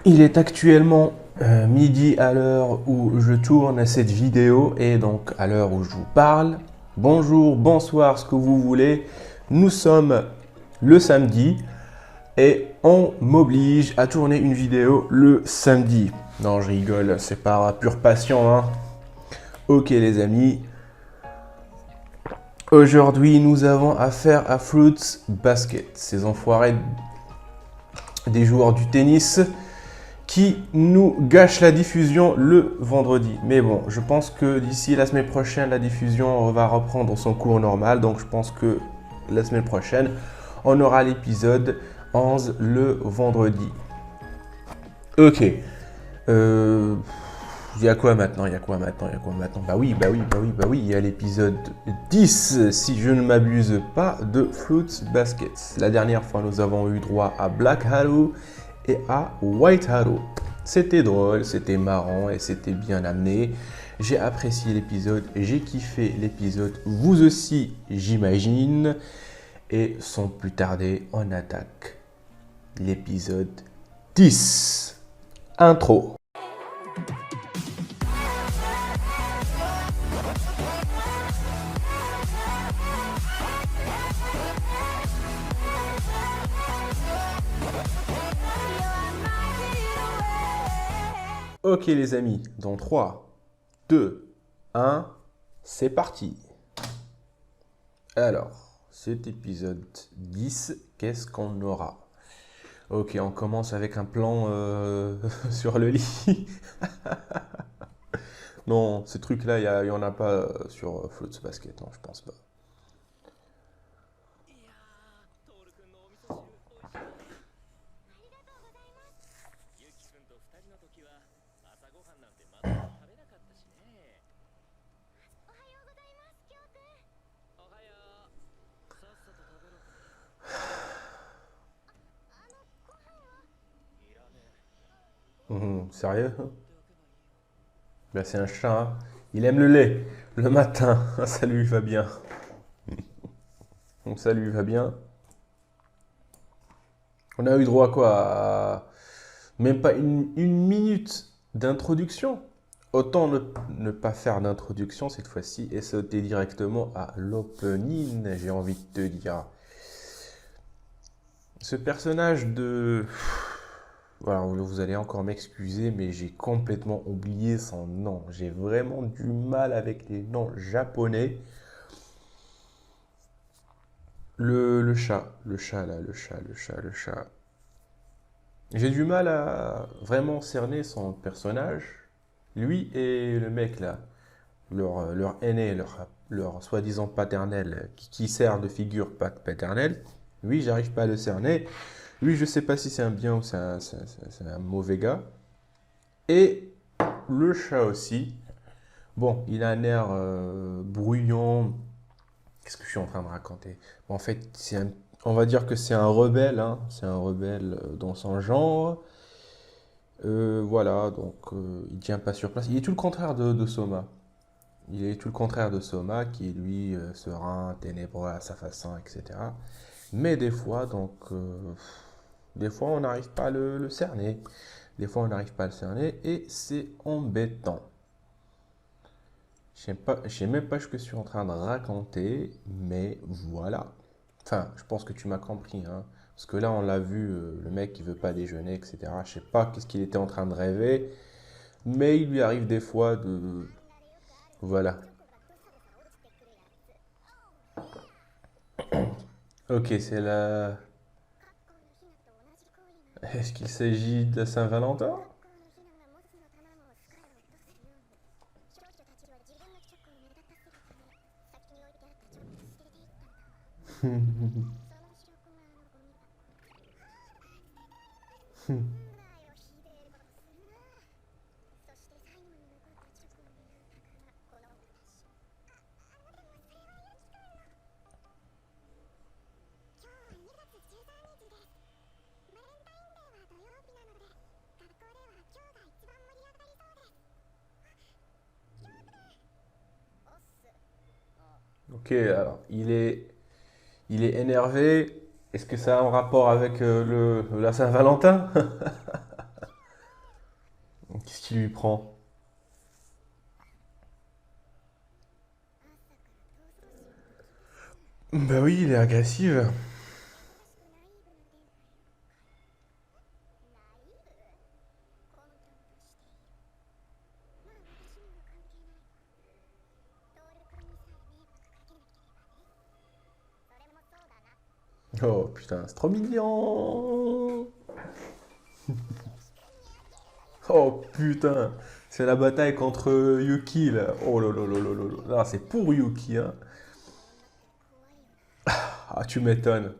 Il est actuellement midi à l'heure où je tourne cette vidéo et donc à l'heure où je vous parle. Bonjour, bonsoir, ce que vous voulez. Nous sommes le samedi et on m'oblige à tourner une vidéo le samedi. Non, je rigole, c'est par pure passion, hein. Ok les amis. Aujourd'hui, nous avons affaire à Fruits Basket. Ces enfoirés des joueurs du tennis qui nous gâche la diffusion le vendredi. Mais bon, je pense que d'ici la semaine prochaine, la diffusion va reprendre son cours normal. Donc je pense que la semaine prochaine, on aura l'épisode 11 le vendredi. Ok. Il y a quoi maintenant? Bah oui, il y a l'épisode 10, si je ne m'abuse pas, de Fruits Basket. La dernière fois, nous avons eu droit à Black Halo et à White Halo. C'était drôle, c'était marrant et c'était bien amené. J'ai apprécié l'épisode, j'ai kiffé l'épisode, vous aussi j'imagine. Et sans plus tarder, on attaque l'épisode 10. Intro. Ok les amis, dans 3, 2, 1, c'est parti. Alors, cet épisode 10, qu'est-ce qu'on aura? Ok, on commence avec un plan sur le lit. Non, ces trucs-là, il n'y en a pas sur Fruits Basket, hein, je pense pas. Sérieux? Ben, c'est un chat, hein. Il aime le lait le matin. Ça lui va bien. Donc ça lui va bien. On a eu droit à quoi? Même pas une minute d'introduction. Autant ne pas faire d'introduction cette fois-ci et sauter directement à l'opening, j'ai envie de te dire. Ce personnage de... Voilà, vous allez encore m'excuser, mais j'ai complètement oublié son nom. J'ai vraiment du mal avec les noms japonais. Le chat, le chat. J'ai du mal à vraiment cerner son personnage. Lui et le mec là, leur aîné, leur soi-disant paternel, qui sert de figure paternelle. Lui, j'arrive pas à le cerner. Lui, je sais pas si c'est un bien ou c'est un mauvais gars. Et le chat aussi. Bon, il a un air bruyant. Qu'est-ce que je suis en train de raconter? En fait, on va dire que c'est un rebelle, hein. C'est un rebelle dans son genre. Voilà, donc il tient pas sur place. Il est tout le contraire de Soma. Il est tout le contraire de Soma, qui est lui serein, ténébreux à sa façon, etc. Mais des fois, des fois on n'arrive pas à le cerner. Des fois on n'arrive pas à le cerner et c'est embêtant. Je sais même pas ce que je suis en train de raconter, mais voilà. Enfin, je pense que tu m'as compris, hein. Parce que là, on l'a vu, le mec qui veut pas déjeuner, etc. Je sais pas qu'est-ce qu'il était en train de rêver, mais il lui arrive des fois de... Voilà. Ok, c'est la... Est-ce qu'il s'agit de la Saint-Valentin? Ok, alors, il est énervé. Est-ce que ça a un rapport avec la Saint-Valentin? qui lui prend. Bah oui, il est agressif. Oh putain, c'est trop mignon. Oh putain, c'est la bataille contre Yuki là. Oh là là là là là là. Ah, c'est pour Yuki, hein. Ah, tu m'étonnes.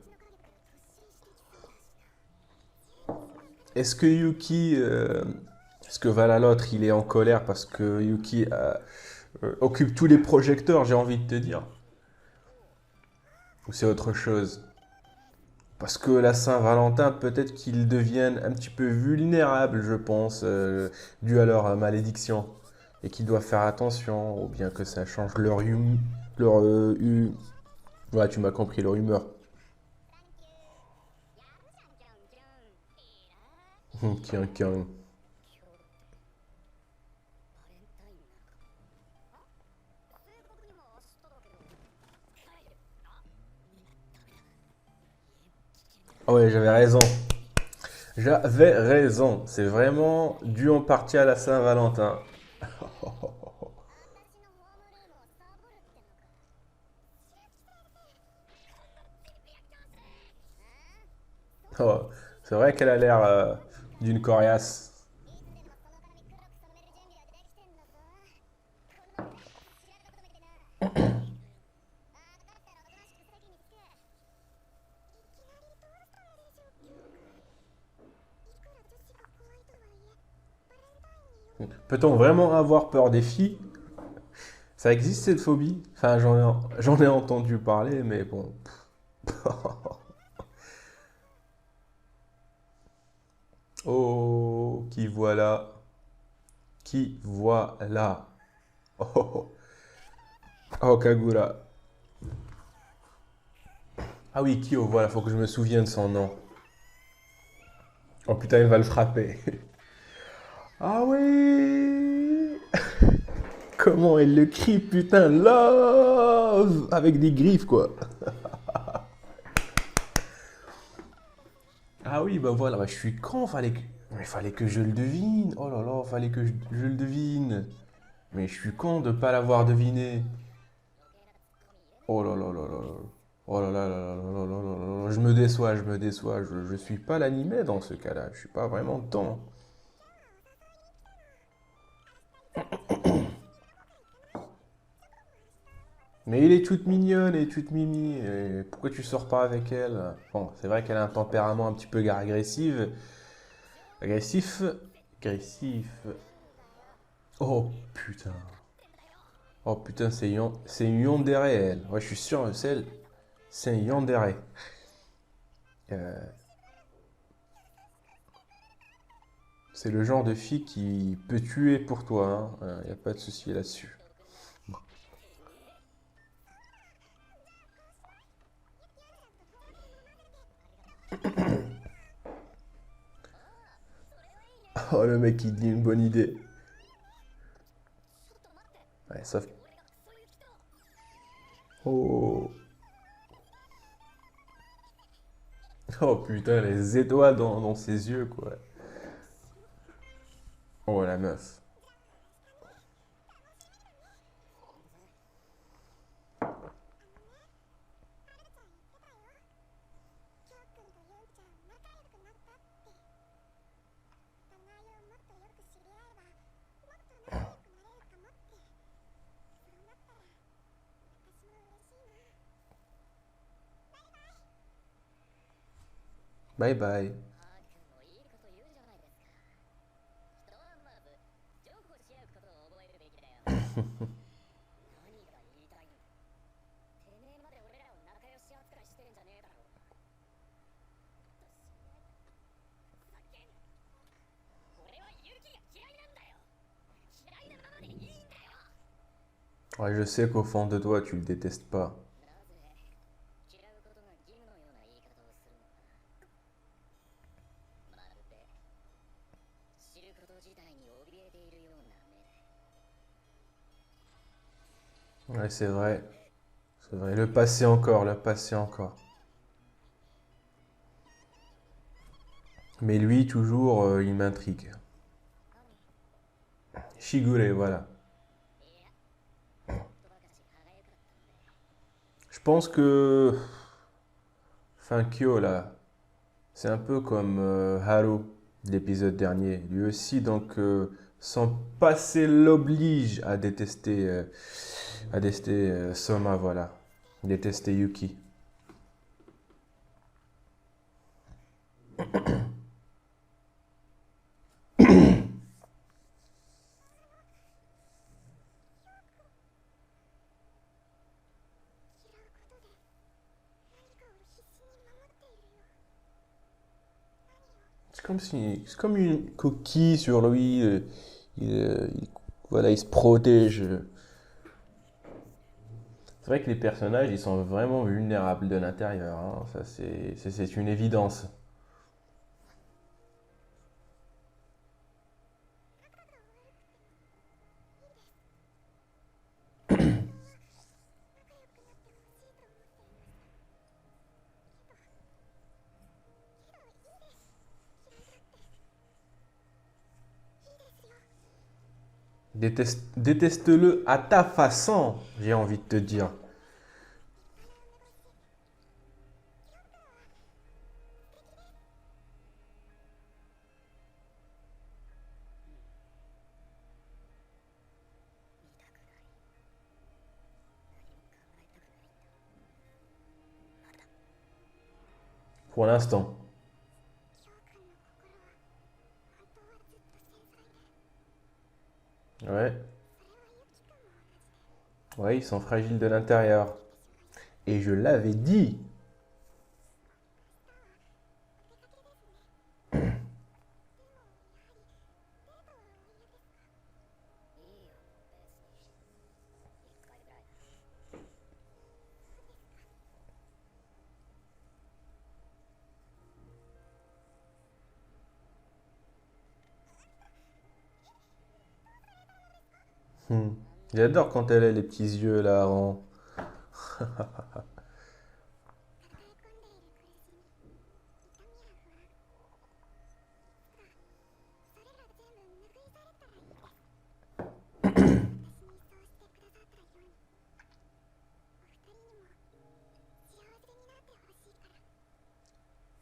Est-ce que Yuki, est-ce que voilà l'autre, il est en colère parce que Yuki occupe tous les projecteurs, j'ai envie de te dire. Ou c'est autre chose? Parce que la Saint-Valentin, peut-être qu'ils deviennent un petit peu vulnérables, je pense, dû à leur malédiction. Et qu'ils doivent faire attention, ou bien que ça change leur ouais, tu m'as compris, leur humeur. Tiens, tiens. Ah ouais, j'avais raison. J'avais raison. C'est vraiment dû en partie à la Saint-Valentin. Oh, c'est vrai qu'elle a l'air d'une coriace. Peut-on vraiment avoir peur des filles? Ça existe cette phobie? Enfin, j'en ai entendu parler, mais bon. Oh, qui voilà. Qui voilà. Oh, oh, oh, Kagura. Ah oui, Kyo, voilà, faut que je me souvienne de son nom. Oh putain, il va le frapper. Ah oui! Comment elle le crie, putain, love! Avec des griffes, quoi. Ah oui, bah voilà, bah, je suis con, fallait que je le devine. Oh là là, fallait que je le devine. Mais je suis con de pas l'avoir deviné. Oh là là là là là. Oh là là là là là là là là là. Je me déçois, je me déçois. Je suis pas l'animé dans ce cas-là. Je suis pas vraiment dedans. Mais il est toute mignonne et toute mimi. Et pourquoi tu sors pas avec elle? Bon, c'est vrai qu'elle a un tempérament un petit peu agressif. Agressif. Agressif. Oh putain. Oh putain, c'est une yandere, elle. Ouais, je suis sûr, c'est une yandere. Euh, c'est le genre de fille qui peut tuer pour toi, hein. Y a pas de souci là-dessus. Oh, le mec, il dit une bonne idée. Ouais, sauf... Oh. Oh putain, les étoiles dans ses yeux, quoi. Oh, la meuf. Bye bye. Ouais, je sais qu'au fond de toi, tu le détestes pas. Ouais, c'est vrai. C'est vrai. Le passé encore, le passé encore. Mais lui, toujours, il m'intrigue. Shigure, voilà. Je pense que Fankyo, là, c'est un peu comme Haru, de l'épisode dernier. Lui aussi, donc, son passé l'oblige à détester Soma, voilà. Détester Yuki. C'est comme une coquille sur lui. Voilà, il se protège. C'est vrai que les personnages, ils sont vraiment vulnérables de l'intérieur, hein. Ça, c'est une évidence. Déteste-le à ta façon, j'ai envie de te dire. Pour l'instant. Ouais. Ouais, ils sont fragiles de l'intérieur. Et je l'avais dit. Hmm. J'adore quand elle a les petits yeux là en...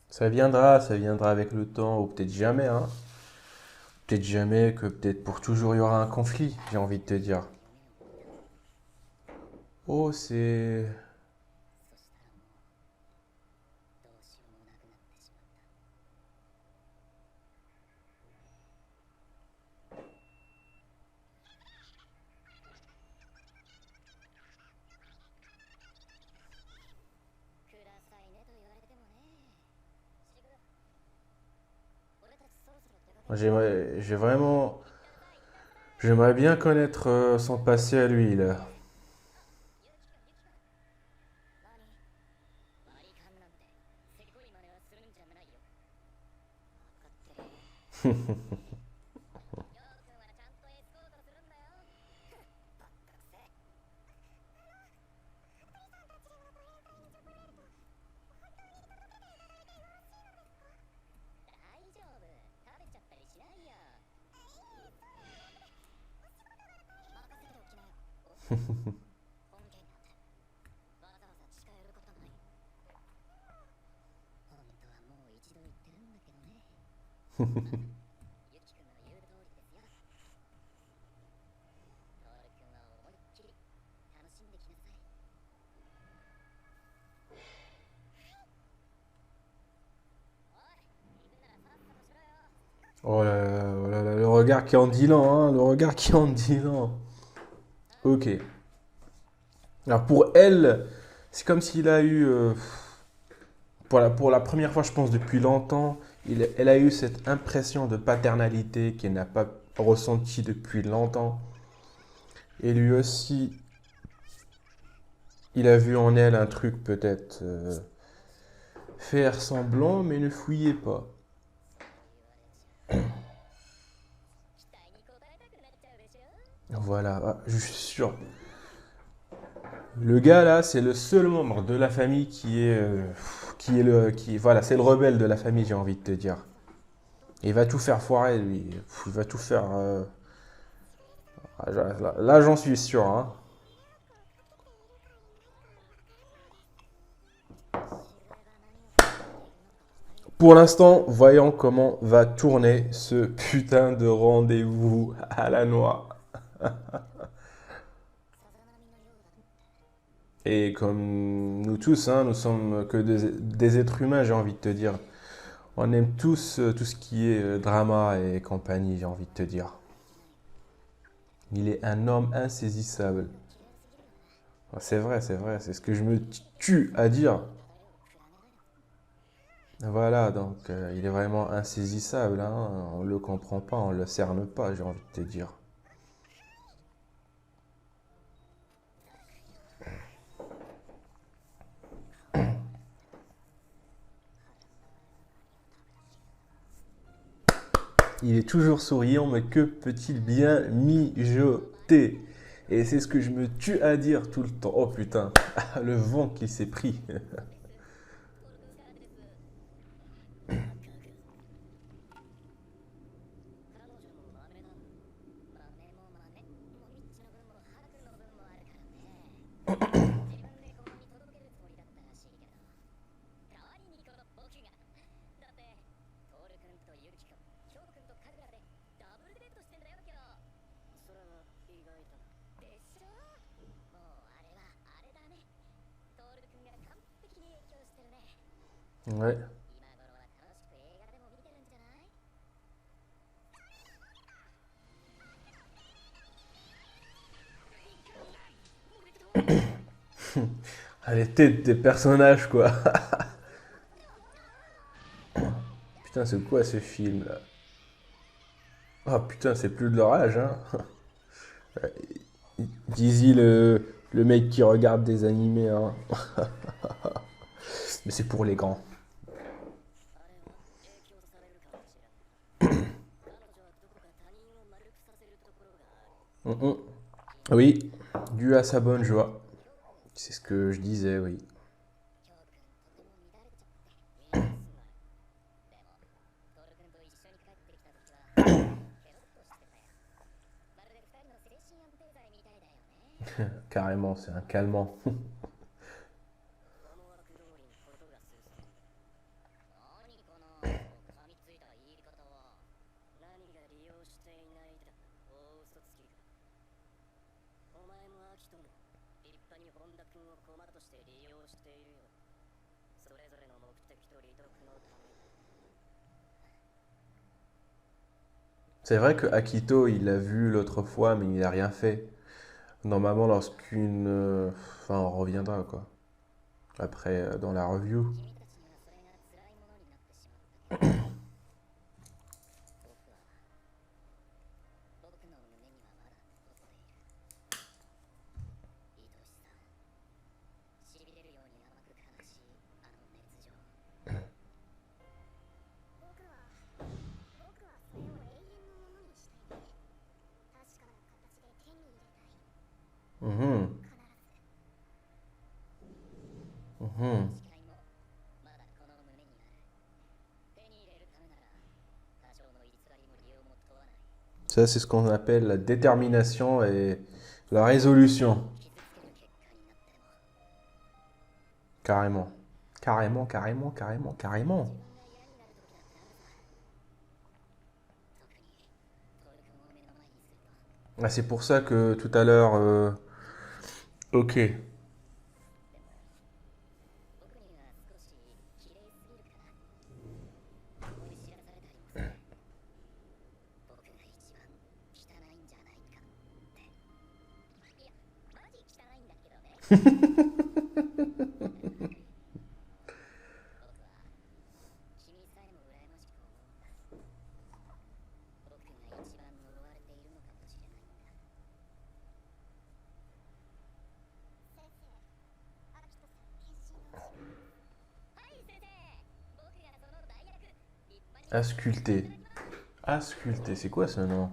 Ça viendra avec le temps, ou peut-être jamais, hein. Peut-être jamais, que peut-être pour toujours il y aura un conflit, j'ai envie de te dire. Oh, c'est... J'ai vraiment... J'aimerais bien connaître son passé à lui, là. Oh là là, oh là là, le regard qui en dit long, hein, le regard qui en dit long. Ok. Alors pour elle, c'est comme s'il a eu, pour la première fois, je pense, depuis longtemps, elle a eu cette impression de paternalité qu'elle n'a pas ressentie depuis longtemps. Et lui aussi, il a vu en elle un truc peut-être faire semblant, mais ne fouillez pas. Voilà, ah, je suis sûr. Le gars là, c'est le seul membre de la famille voilà, c'est le rebelle de la famille, j'ai envie de te dire. Il va tout faire foirer, lui. Il va tout faire. Là, j'en suis sûr, hein. Pour l'instant, voyons comment va tourner ce putain de rendez-vous à la noix. Et comme nous tous, hein, nous sommes que des êtres humains, j'ai envie de te dire. On aime tous tout ce qui est drama et compagnie, j'ai envie de te dire. Il est un homme insaisissable. C'est vrai, c'est ce que je me tue à dire. Voilà, donc il est vraiment insaisissable, hein. On le comprend pas, on le cerne pas, j'ai envie de te dire. Il est toujours souriant, mais que peut-il bien mijoter? Et c'est ce que je me tue à dire tout le temps. Oh putain, le vent qui s'est pris. Ouais. Ah, les têtes des personnages, quoi. Putain, c'est quoi ce film là? Ah putain, c'est plus de leur âge, hein. Dizzy, le mec qui regarde des animés, hein. Mais c'est pour les grands. Mhm. Oui, dû à sa bonne joie. C'est ce que je disais, oui. Carrément, c'est un calmant. C'est vrai que Akito, il l'a vu l'autre fois, mais il n'a rien fait. Normalement, lorsqu'une... Enfin, on reviendra, quoi. Après, dans la review. Mhm, mhm. Ça, c'est ce qu'on appelle la détermination et la résolution. Carrément. Carrément, carrément, carrément, carrément. Ah, c'est pour ça que tout à l'heure... Ok. Asculté. Asculté, c'est quoi ce nom?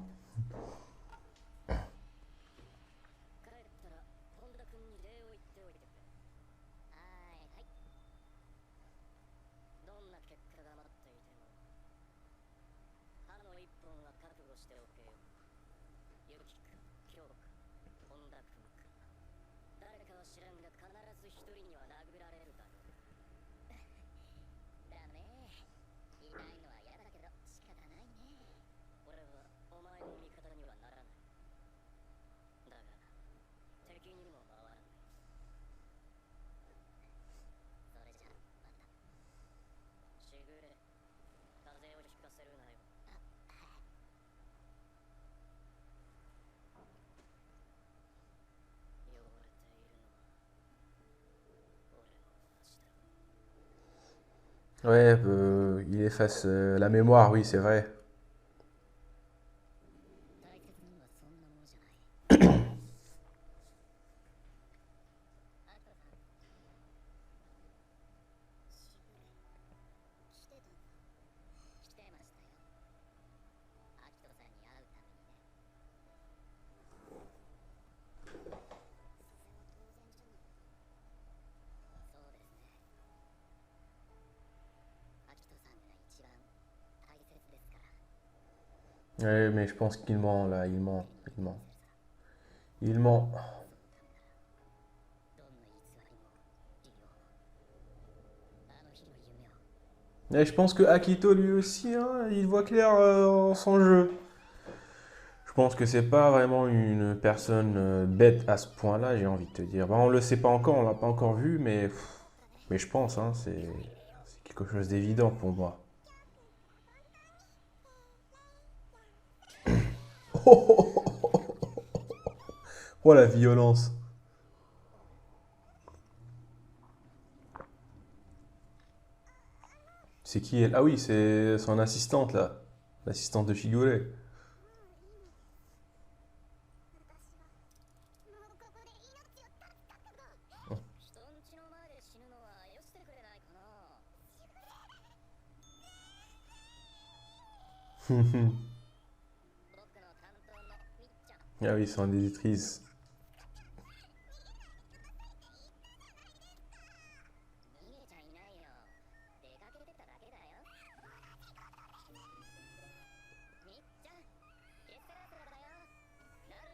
Ouais, il efface la mémoire, oui, c'est vrai. Ouais, mais je pense qu'il ment là, il ment, il ment. Il ment. Et je pense que Akito lui aussi, hein, il voit clair en son jeu. Je pense que c'est pas vraiment une personne bête à ce point-là, j'ai envie de te dire. Bon, on le sait pas encore, on l'a pas encore vu, mais je pense, hein, c'est quelque chose d'évident pour moi. Oh la violence. C'est qui elle? Ah oui, c'est son assistante là. L'assistante de Shigure. Ah oui, son éditrice.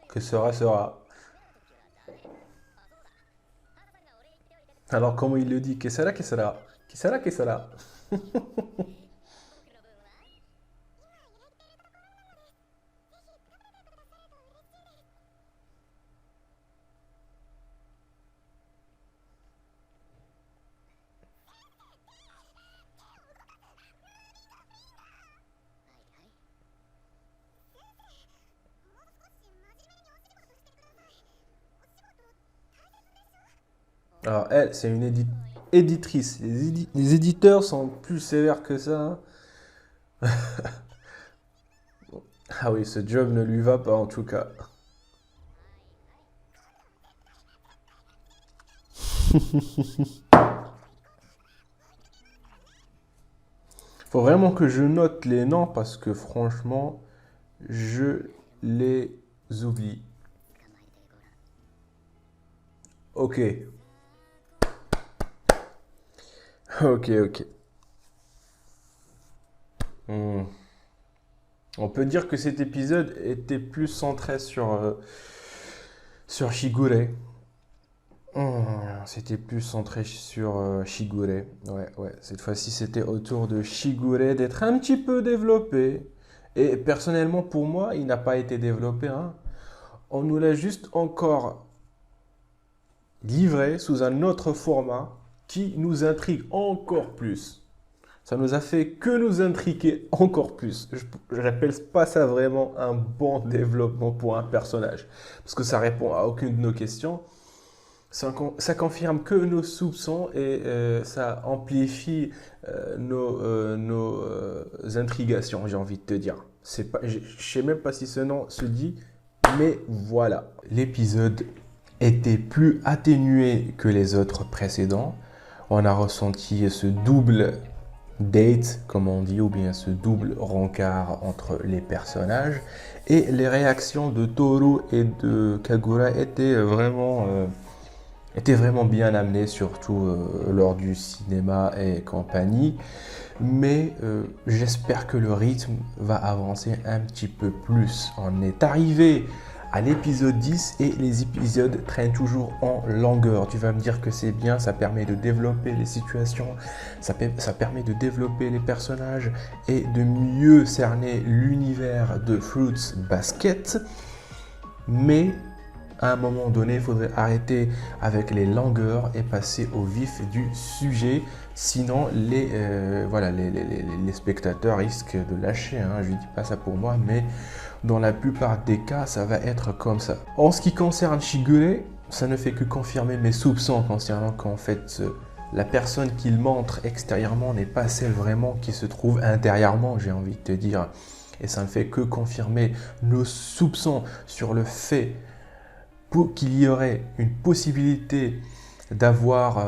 Que sera, sera. Alors comment il le dit? Que sera, que sera? Que sera, que sera? Alors elle, c'est une éditrice. Les éditeurs sont plus sévères que ça, hein. Ah oui, ce job ne lui va pas en tout cas. Faut vraiment que je note les noms parce que franchement, je les oublie. Ok, ok, ok. Hmm. On peut dire que cet épisode était plus centré sur Shigure. C'était plus centré sur Shigure. Ouais, ouais. Cette fois-ci, c'était autour de Shigure d'être un petit peu développé. Et personnellement, pour moi, il n'a pas été développé, hein. On nous l'a juste encore livré sous un autre format qui nous intrigue encore plus. Ça nous a fait que nous intriguer encore plus. Je n'appelle pas ça vraiment un bon développement pour un personnage. Parce que ça répond à aucune de nos questions. Ça confirme que nos soupçons et ça amplifie nos intrigations, j'ai envie de te dire. Je ne sais même pas si ce nom se dit, mais voilà. L'épisode était plus atténué que les autres précédents. On a ressenti ce double date, comme on dit, ou bien ce double rencard entre les personnages. Et les réactions de Toru et de Kagura étaient vraiment était vraiment bien amené, surtout lors du cinéma et compagnie. Mais j'espère que le rythme va avancer un petit peu plus. On est arrivé à l'épisode 10 et les épisodes traînent toujours en longueur. Tu vas me dire que c'est bien, ça permet de développer les situations, ça permet de développer les personnages et de mieux cerner l'univers de Fruits Basket. Mais à un moment donné, il faudrait arrêter avec les longueurs et passer au vif du sujet. Sinon, les spectateurs risquent de lâcher. Je ne dis pas ça pour moi, mais dans la plupart des cas, ça va être comme ça. En ce qui concerne Shigure, ça ne fait que confirmer mes soupçons concernant qu'en fait, la personne qu'il montre extérieurement n'est pas celle vraiment qui se trouve intérieurement, j'ai envie de te dire. Et ça ne fait que confirmer nos soupçons sur le fait qu'il y aurait une possibilité d'avoir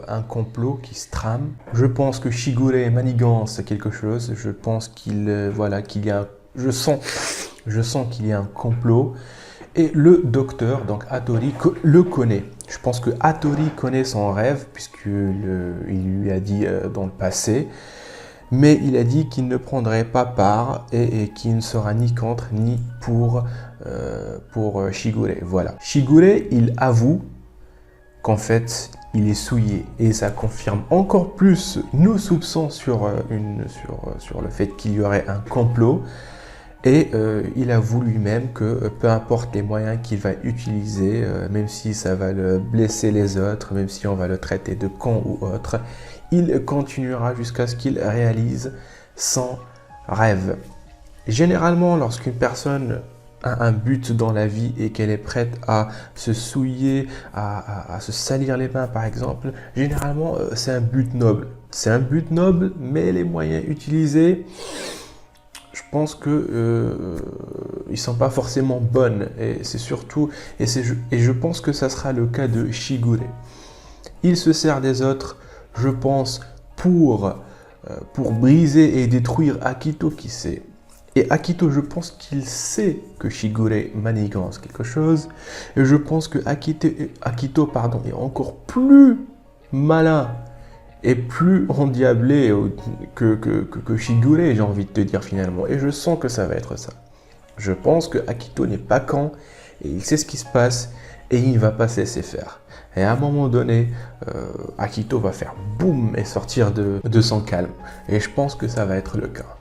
un complot qui se trame. Je pense que Shigure manigance quelque chose. Je pense qu'il y a, je sens qu'il y a un complot. Et le docteur, donc Hattori, le connaît. Je pense que Hattori connaît son rêve puisqu'il lui a dit dans le passé. Mais il a dit qu'il ne prendrait pas part et qu'il ne sera ni contre ni pour Shigure. Voilà. Shigure, il avoue qu'en fait, il est souillé. Et ça confirme encore plus nos soupçons sur le fait qu'il y aurait un complot. Et il avoue lui-même que peu importe les moyens qu'il va utiliser, même si ça va le blesser les autres, même si on va le traiter de con ou autre, il continuera jusqu'à ce qu'il réalise son rêve. Généralement, lorsqu'une personne a un but dans la vie et qu'elle est prête à se souiller, à se salir les mains par exemple, généralement c'est un but noble. C'est un but noble, mais les moyens utilisés, je pense que ils sont pas forcément bonnes. Et c'est surtout, et je pense que ça sera le cas de Shigure. Il se sert des autres, je pense, pour briser et détruire Akito qui sait. Et Akito, je pense qu'il sait que Shigure manigance quelque chose. Et je pense que Akito est encore plus malin et plus endiablé que Shigure, j'ai envie de te dire finalement. Et je sens que ça va être ça. Je pense que Akito n'est pas con et il sait ce qui se passe et il ne va pas se laisser faire. Et à un moment donné, Akito va faire boum et sortir de son calme. Et je pense que ça va être le cas.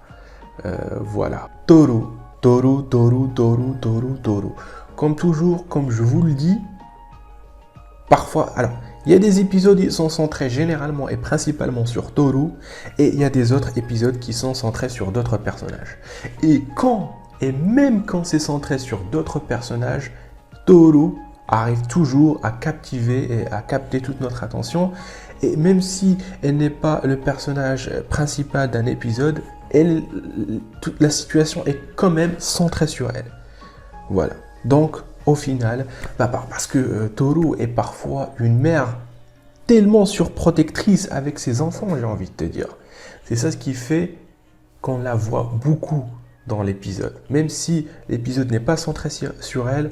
Voilà. Toru. Comme toujours, comme je vous le dis, parfois, alors, il y a des épisodes qui sont centrés généralement et principalement sur Toru, et il y a des autres épisodes qui sont centrés sur d'autres personnages. Et même quand c'est centré sur d'autres personnages, Toru arrive toujours à captiver et à capter toute notre attention. Et même si elle n'est pas le personnage principal d'un épisode, toute la situation est quand même centrée sur elle. Voilà. Donc, au final, parce que Toru est parfois une mère tellement surprotectrice avec ses enfants, j'ai envie de te dire. C'est ça ce qui fait qu'on la voit beaucoup dans l'épisode. Même si l'épisode n'est pas centré sur elle,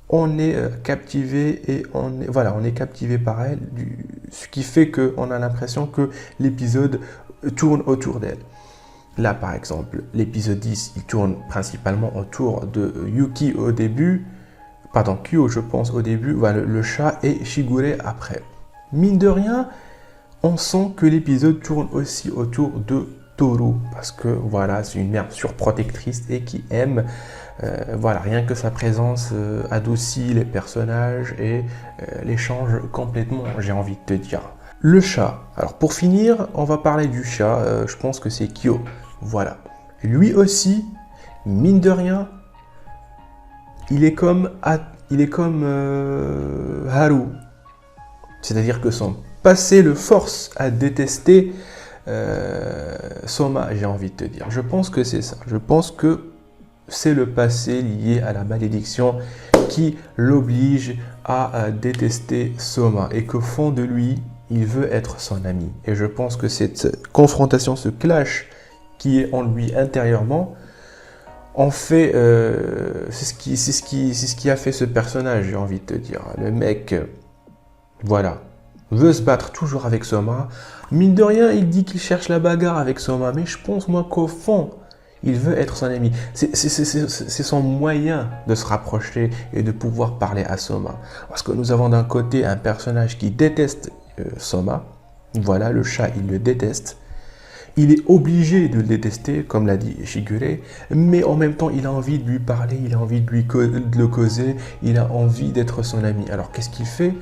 on est captivé et on est captivé par elle, ce qui fait qu'on a l'impression que l'épisode tourne autour d'elle. Là, par exemple, l'épisode 10, il tourne principalement autour de Yuki au début, Kyo, je pense, au début, le chat, et Shigure après. Mine de rien, on sent que l'épisode tourne aussi autour de Toru, parce que c'est une mère surprotectrice et qui aime, rien que sa présence adoucit les personnages et les change complètement, j'ai envie de te dire. Le chat. Alors pour finir, on va parler du chat, je pense que c'est Kyo. Voilà. Lui aussi, mine de rien, il est comme Haru. C'est-à-dire que son passé le force à détester Soma, j'ai envie de te dire. Je pense que c'est ça. Je pense que c'est le passé lié à la malédiction qui l'oblige à détester Soma et qu'au fond de lui, il veut être son ami. Et je pense que cette confrontation, ce clash qui est en lui intérieurement, en fait, c'est ce qui a fait ce personnage, j'ai envie de te dire. Le mec voilà, veut se battre toujours avec Soma. Mine de rien, il dit qu'il cherche la bagarre avec Soma, mais je pense moi qu'au fond, il veut être son ami. C'est son moyen de se rapprocher et de pouvoir parler à Soma. Parce que nous avons d'un côté un personnage qui déteste Soma. Voilà, le chat, il le déteste. Il est obligé de le détester, comme l'a dit Shigure, mais en même temps, il a envie de lui parler, il a envie de le causer, il a envie d'être son ami. Alors, qu'est-ce qu'il fait?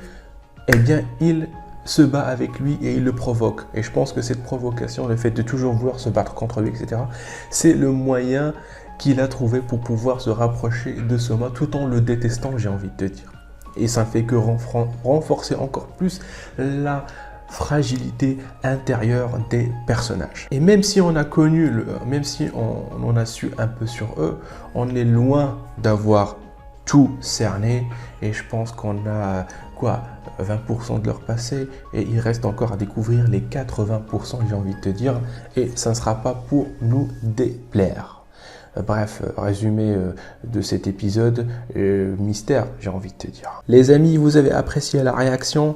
Eh bien, il se bat avec lui et il le provoque. Et je pense que cette provocation, le fait de toujours vouloir se battre contre lui, etc., c'est le moyen qu'il a trouvé pour pouvoir se rapprocher de Soma tout en le détestant, j'ai envie de te dire. Et ça ne fait que renforcer encore plus la fragilité intérieure des personnages. Et même si on a connu, même si on en a su un peu sur eux, on est loin d'avoir tout cerné et je pense qu'on a quoi 20% de leur passé et il reste encore à découvrir les 80%, j'ai envie de te dire, et ça ne sera pas pour nous déplaire. Bref, résumé de cet épisode, mystère, j'ai envie de te dire. Les amis, vous avez apprécié la réaction?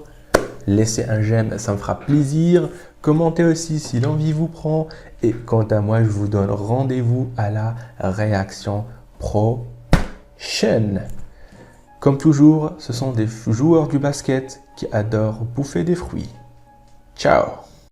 Laissez un j'aime, ça me fera plaisir. Commentez aussi si l'envie vous prend. Et quant à moi, je vous donne rendez-vous à la réaction prochaine. Comme toujours, ce sont des joueurs du basket qui adorent bouffer des fruits. Ciao!